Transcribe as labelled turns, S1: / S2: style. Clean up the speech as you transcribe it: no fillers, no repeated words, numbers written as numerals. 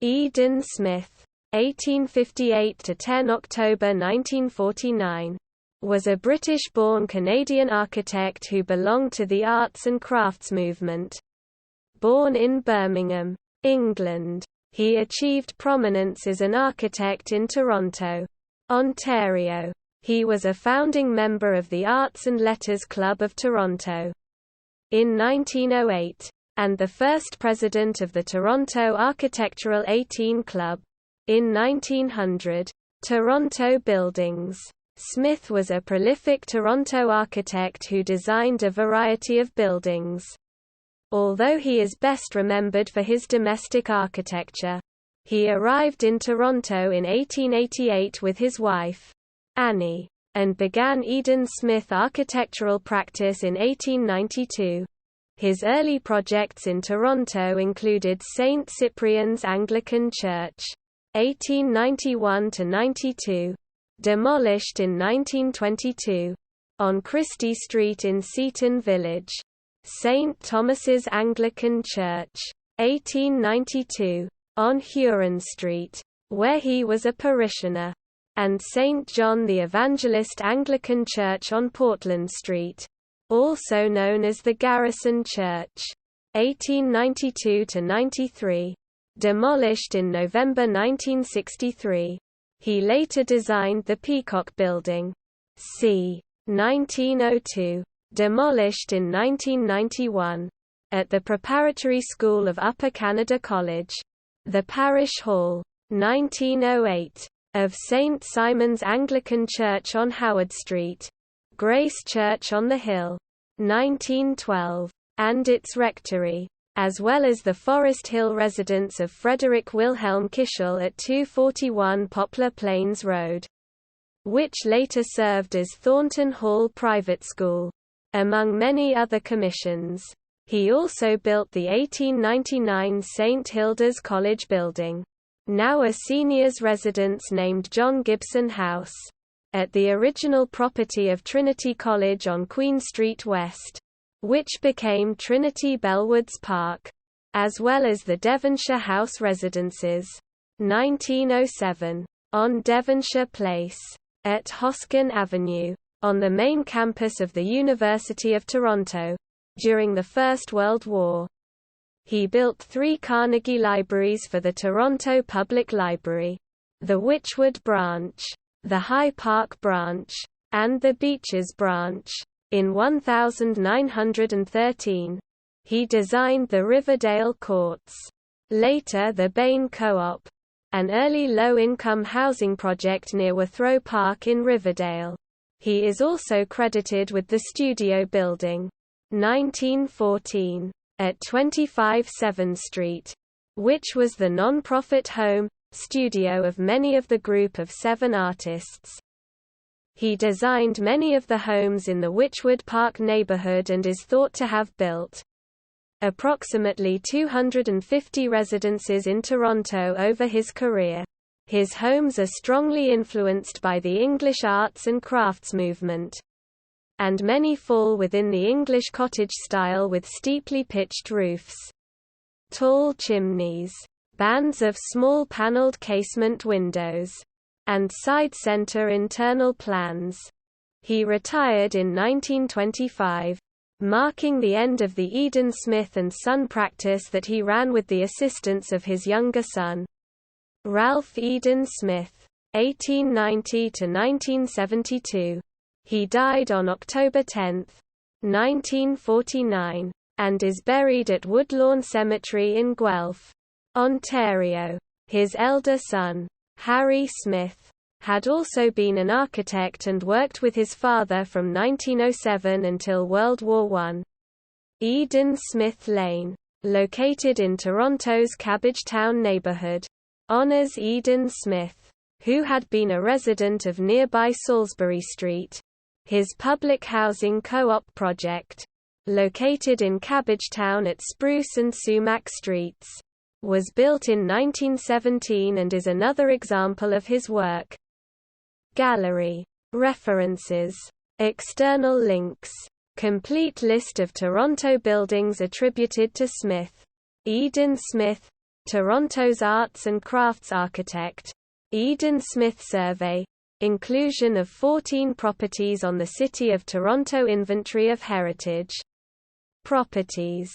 S1: Eden Smith, 1858 to 10 October 1949, was a British-born Canadian architect who belonged to the arts and crafts movement. Born in Birmingham, England, he achieved prominence as an architect in Toronto, Ontario. He was a founding member of the Arts and Letters Club of Toronto in 1908, and the first president of the Toronto Architectural 18 Club in 1900. Toronto buildings. Smith was a prolific Toronto architect who designed a variety of buildings. Although he is best remembered for his domestic architecture, he arrived in Toronto in 1888 with his wife, Annie, and began Eden Smith architectural practice in 1892. His early projects in Toronto included St. Cyprian's Anglican Church, 1891–92, demolished in 1922, on Christie Street in Seton Village, St. Thomas's Anglican Church, 1892, on Huron Street, where he was a parishioner, and St. John the Evangelist Anglican Church on Portland Street, also known as the Garrison Church, 1892–93, demolished in November 1963. He later designed the Peacock Building, c. 1902, demolished in 1991, at the Preparatory School of Upper Canada College, the Parish Hall, 1908, of St. Simon's Anglican Church on Howard Street, Grace Church on the Hill, 1912, and its rectory, as well as the Forest Hill residence of Frederick Wilhelm Kischel at 241 Poplar Plains Road, which later served as Thornton Hall Private School, among many other commissions. He also built the 1899 St. Hilda's College building, now a seniors' residence named John Gibson House, at the original property of Trinity College on Queen Street West, which became Trinity Bellwoods Park, as well as the Devonshire House Residences, 1907, on Devonshire Place, at Hoskin Avenue, on the main campus of the University of Toronto, during the First World War. He built 3 Carnegie Libraries for the Toronto Public Library, the Wychwood Branch, the High Park Branch, and the Beaches Branch. In 1913, he designed the Riverdale Courts, later the Bain Co-op, an early low-income housing project near Withrow Park in Riverdale. He is also credited with the Studio Building, 1914, at 25 7th Street, which was the non-profit home, studio of many of the group of 7 artists. He designed many of the homes in the Wychwood Park neighborhood and is thought to have built approximately 250 residences in Toronto over his career. His homes are strongly influenced by the English arts and crafts movement, and many fall within the English cottage style with steeply pitched roofs, tall chimneys, bands of small paneled casement windows, and side center internal plans. He retired in 1925, marking the end of the Eden Smith and Son practice that he ran with the assistance of his younger son, Ralph Eden Smith, 1890–1972. He died on October 10, 1949, and is buried at Woodlawn Cemetery in Guelph, Ontario. His elder son, Harry Smith, had also been an architect and worked with his father from 1907 until World War I. Eden Smith Lane, located in Toronto's Cabbagetown neighborhood, honors Eden Smith, who had been a resident of nearby Salisbury Street. His public housing co-op project, located in Cabbagetown at Spruce and Sumac Streets, was built in 1917 and is another example of his work. Gallery. References. External links. Complete list of Toronto buildings attributed to Smith. Eden Smith, Toronto's Arts and Crafts architect. Eden Smith Survey. Inclusion of 14 properties on the City of Toronto Inventory of Heritage Properties.